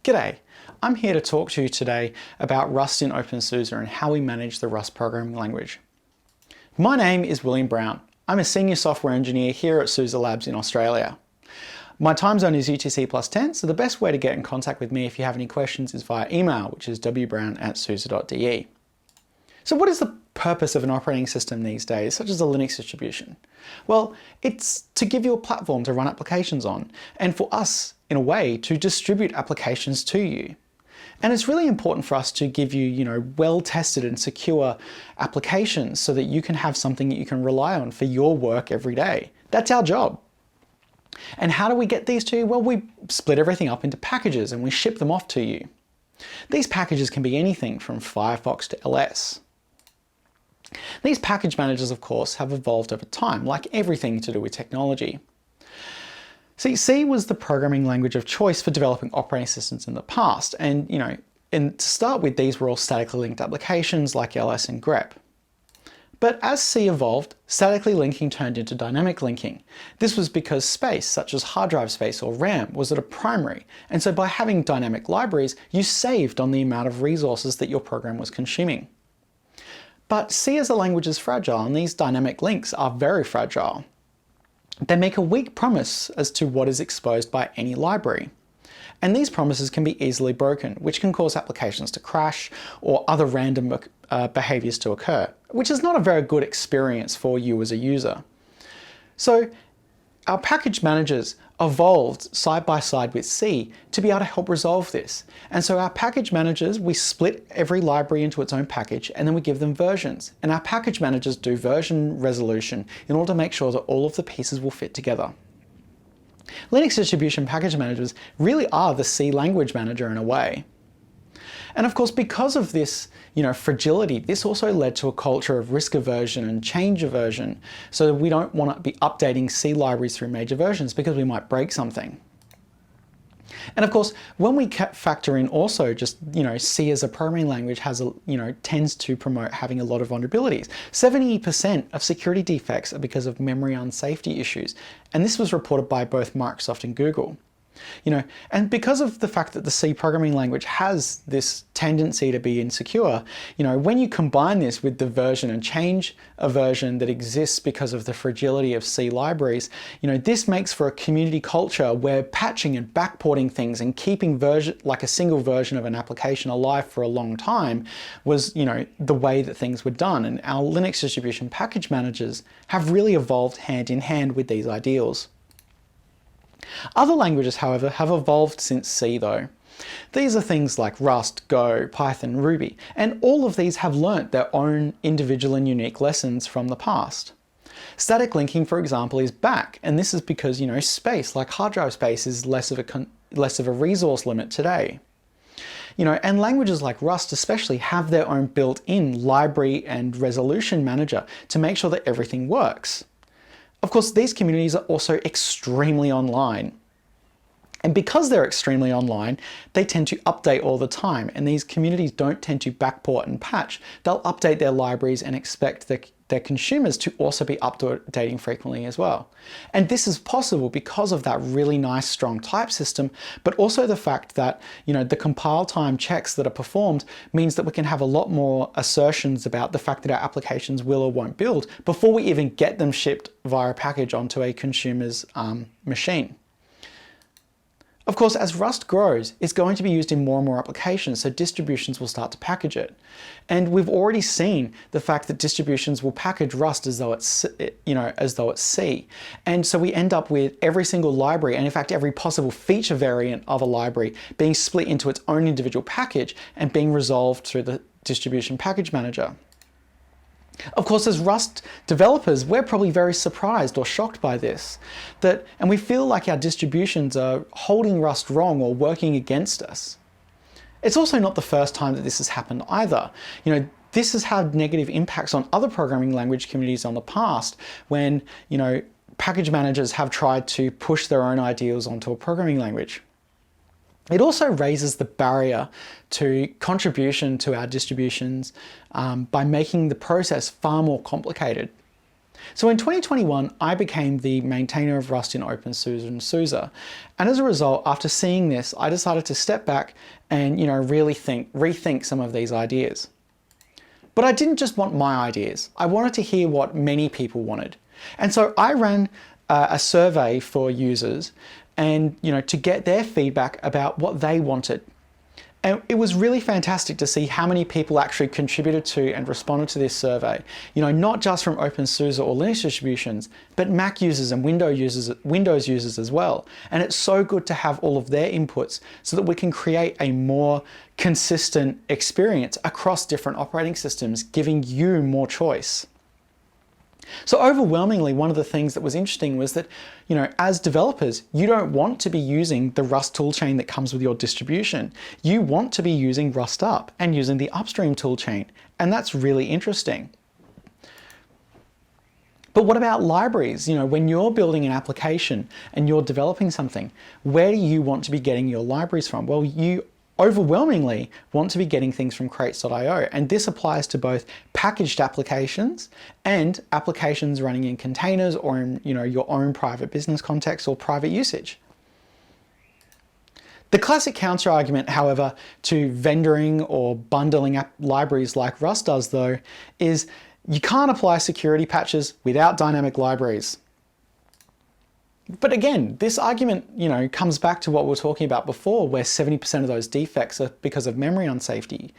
G'day, I'm here to talk to you today about Rust in OpenSUSE and how we manage the Rust programming language. My name is William Brown. I'm a senior software engineer here at SUSE Labs in Australia. My time zone is UTC +10, so the best way to get in contact with me if you have any questions is via email, which is wbrown@suse.de. So what is the purpose of an operating system these days, such as a Linux distribution? Well, it's to give you a platform to run applications on, and for us, in a way, to distribute applications to you. And it's really important for us to give you, well-tested and secure applications so that you can have something that you can rely on for your work every day. That's our job. And how do we get these to you? Well, we split everything up into packages and we ship them off to you. These packages can be anything from Firefox to LS. These package managers, of course, have evolved over time, like everything to do with technology. See, C was the programming language of choice for developing operating systems in the past, and to start with, these were all statically linked applications like LS and grep. But as C evolved, statically linking turned into dynamic linking. This was because space, such as hard drive space or RAM, was at a primary, and so by having dynamic libraries, you saved on the amount of resources that your program was consuming. But C as a language is fragile, and these dynamic links are very fragile. They make a weak promise as to what is exposed by any library. And these promises can be easily broken, which can cause applications to crash or other random behaviors to occur, which is not a very good experience for you as a user. So our package managers evolved side by side with C to be able to help resolve this. And so our package managers, we split every library into its own package and then we give them versions. And our package managers do version resolution in order to make sure that all of the pieces will fit together. Linux distribution package managers really are the C language manager in a way. And of course, because of this, fragility, this also led to a culture of risk aversion and change aversion. So we don't want to be updating C libraries through major versions because we might break something. And of course, when we factor in also just, C as a programming language has tends to promote having a lot of vulnerabilities. 70% of security defects are because of memory unsafety issues. And this was reported by both Microsoft and Google. And because of the fact that the C programming language has this tendency to be insecure, when you combine this with the version and change aversion that exists because of the fragility of C libraries, this makes for a community culture where patching and backporting things and keeping a single version of an application alive for a long time was, the way that things were done. And our Linux distribution package managers have really evolved hand in hand with these ideals. Other languages, however, have evolved since C though. These are things like Rust, Go, Python, Ruby, and all of these have learnt their own individual and unique lessons from the past. Static linking, for example, is back, and this is because, space, like hard drive space, is less of a resource limit today. And languages like Rust especially have their own built-in library and resolution manager to make sure that everything works. Of course, these communities are also extremely online. And because they're extremely online, they tend to update all the time, and these communities don't tend to backport and patch. They'll update their libraries and expect their consumers to also be updating frequently as well. And this is possible because of that really nice strong type system, but also the fact that the compile time checks that are performed means that we can have a lot more assertions about the fact that our applications will or won't build before we even get them shipped via a package onto a consumer's machine. Of course, as Rust grows, it's going to be used in more and more applications, so distributions will start to package it. And we've already seen the fact that distributions will package Rust as though it's, C. And so we end up with every single library, and in fact every possible feature variant of a library, being split into its own individual package and being resolved through the distribution package manager. Of course, as Rust developers, we're probably very surprised or shocked by this, and we feel like our distributions are holding Rust wrong or working against us. It's also not the first time that this has happened either. This has had negative impacts on other programming language communities on the past when, package managers have tried to push their own ideals onto a programming language. It also raises the barrier to contribution to our distributions by making the process far more complicated. So in 2021, I became the maintainer of Rust in OpenSUSE and SUSE. And as a result, after seeing this, I decided to step back and really rethink some of these ideas. But I didn't just want my ideas. I wanted to hear what many people wanted. And so I ran a survey for users and to get their feedback about what they wanted. And it was really fantastic to see how many people actually contributed to and responded to this survey. Not just from OpenSUSE or Linux distributions, but Mac users and Windows users as well. And it's so good to have all of their inputs so that we can create a more consistent experience across different operating systems, giving you more choice. So overwhelmingly, one of the things that was interesting was that, as developers, you don't want to be using the Rust toolchain that comes with your distribution. You want to be using Rust Up and using the upstream toolchain, and that's really interesting. But what about libraries? When you're building an application and you're developing something, where do you want to be getting your libraries from? Well, you overwhelmingly want to be getting things from crates.io, and this applies to both packaged applications and applications running in containers or in your own private business context or private usage. The classic counter argument, however, to vendoring or bundling libraries like Rust does, though, is you can't apply security patches without dynamic libraries. But again, this argument, comes back to what we were talking about before, where 70% of those defects are because of memory unsafety.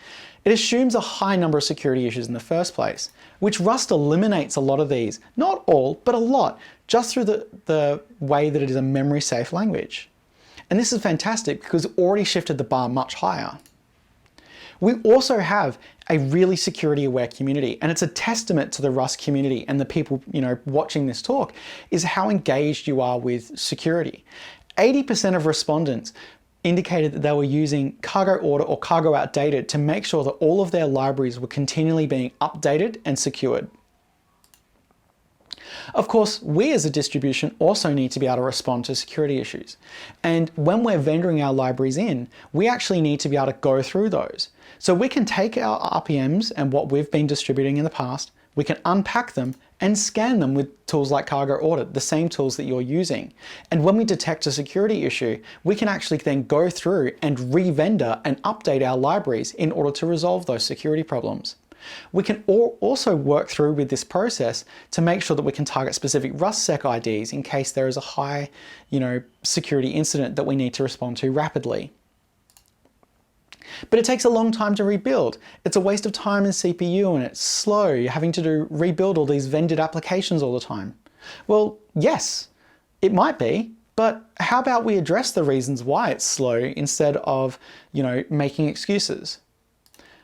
It assumes a high number of security issues in the first place, which Rust eliminates a lot of these, not all, but a lot, just through the way that it is a memory-safe language. And this is fantastic because it already shifted the bar much higher. We also have a really security-aware community, and it's a testament to the Rust community and the people watching this talk is how engaged you are with security. 80% of respondents indicated that they were using cargo order or cargo outdated to make sure that all of their libraries were continually being updated and secured. Of course, we as a distribution also need to be able to respond to security issues. And when we're vendoring our libraries in, we actually need to be able to go through those. So we can take our RPMs and what we've been distributing in the past, we can unpack them and scan them with tools like Cargo Audit, the same tools that you're using. And when we detect a security issue, we can actually then go through and re-vendor and update our libraries in order to resolve those security problems. We can also work through with this process to make sure that we can target specific RustSec IDs in case there is a high, security incident that we need to respond to rapidly. But it takes a long time to rebuild. It's a waste of time and CPU, and it's slow. You're having to rebuild all these vended applications all the time. Well, yes, it might be, but how about we address the reasons why it's slow instead of, making excuses?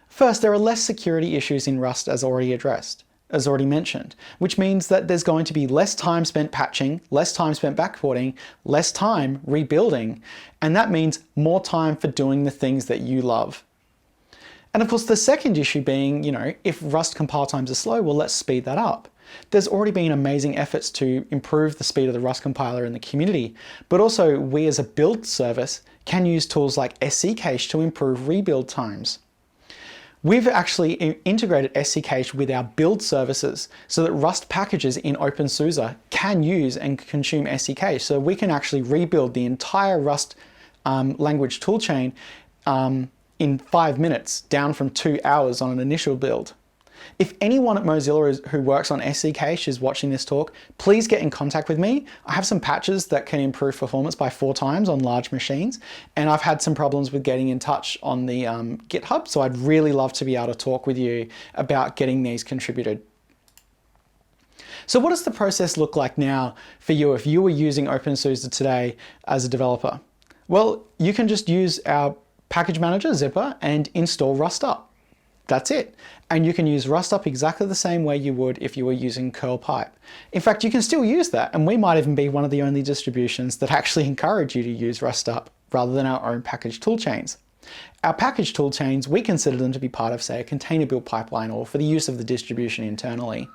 First, there are less security issues in Rust as already mentioned, which means that there's going to be less time spent patching, less time spent backporting, less time rebuilding, and that means more time for doing the things that you love. And of course, the second issue being, if Rust compile times are slow, well, let's speed that up. There's already been amazing efforts to improve the speed of the Rust compiler in the community, but also we as a build service can use tools like SC-Cache to improve rebuild times. We've actually integrated SC-Cache with our build services so that Rust packages in OpenSUSE can use and consume SC-Cache. So we can actually rebuild the entire Rust language toolchain in 5 minutes, down from 2 hours on an initial build. If anyone at Mozilla who works on SC-Cache is watching this talk, please get in contact with me. I have some patches that can improve performance by 4 times on large machines, and I've had some problems with getting in touch on the GitHub, so I'd really love to be able to talk with you about getting these contributed. So what does the process look like now for you if you were using OpenSUSE today as a developer? Well, you can just use our package manager, Zipper, and install Rust Up. That's it. And you can use Rust Up exactly the same way you would if you were using curl pipe. In fact, you can still use that, and we might even be one of the only distributions that actually encourage you to use Rust Up rather than our own package toolchains. Our package toolchains, we consider them to be part of, say, a container build pipeline or for the use of the distribution internally.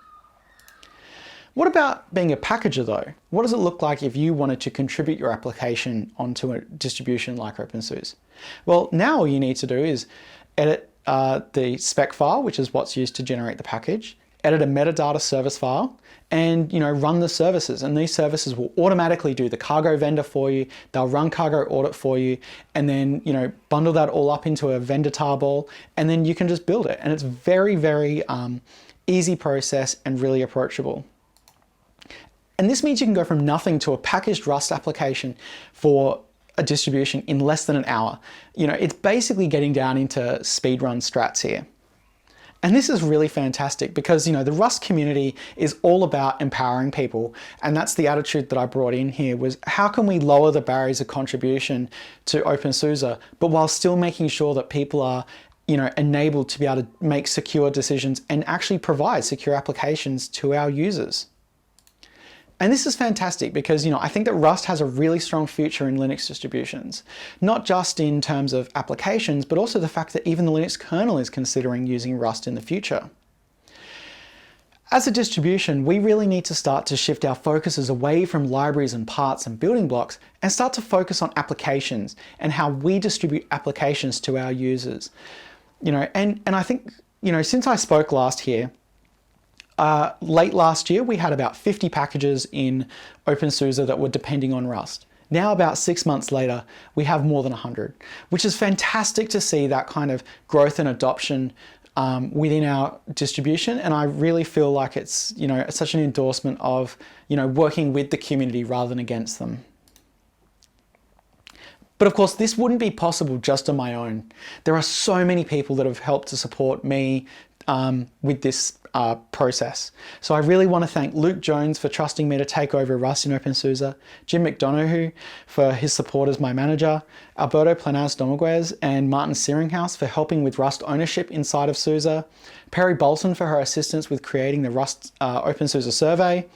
What about being a packager though? What does it look like if you wanted to contribute your application onto a distribution like OpenSUSE? Well, now all you need to do is edit the spec file, which is what's used to generate the package, edit a metadata service file, and run the services. And these services will automatically do the cargo vendor for you. They'll run cargo audit for you, and then bundle that all up into a vendor tarball, and then you can just build it. And it's very, very easy process and really approachable. And this means you can go from nothing to a packaged Rust application for a distribution in less than an hour. It's basically getting down into speedrun strats here. And this is really fantastic because, the Rust community is all about empowering people. And that's the attitude that I brought in here, was how can we lower the barriers of contribution to OpenSUSE, but while still making sure that people are, enabled to be able to make secure decisions and actually provide secure applications to our users. And this is fantastic because, I think that Rust has a really strong future in Linux distributions, not just in terms of applications, but also the fact that even the Linux kernel is considering using Rust in the future. As a distribution, we really need to start to shift our focuses away from libraries and parts and building blocks and start to focus on applications and how we distribute applications to our users. And I think, since I spoke last here, late last year, we had about 50 packages in OpenSUSE that were depending on Rust. Now, about 6 months later, we have more than 100, which is fantastic to see that kind of growth and adoption within our distribution. And I really feel like it's, such an endorsement of, working with the community rather than against them. But of course, this wouldn't be possible just on my own. There are so many people that have helped to support me with this process. So I really want to thank Luke Jones for trusting me to take over Rust in OpenSUSE, Jim McDonough for his support as my manager, Alberto Planaz Dominguez and Martin Searinghouse for helping with Rust ownership inside of SUSE, Perry Bolton for her assistance with creating the Rust OpenSUSE survey,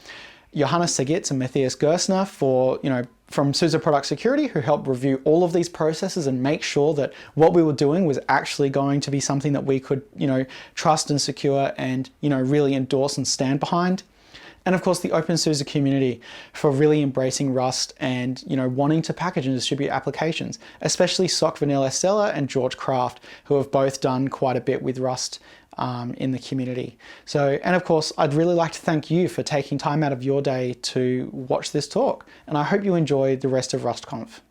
Johannes Segitz and Matthias Gersner for, from SUSE Product Security, who helped review all of these processes and make sure that what we were doing was actually going to be something that we could, trust and secure and, really endorse and stand behind. And of course, the OpenSUSE community for really embracing Rust and, wanting to package and distribute applications, especially Sock Vanilla Estella and George Kraft, who have both done quite a bit with Rust in the community. So, and of course, I'd really like to thank you for taking time out of your day to watch this talk. And I hope you enjoy the rest of RustConf.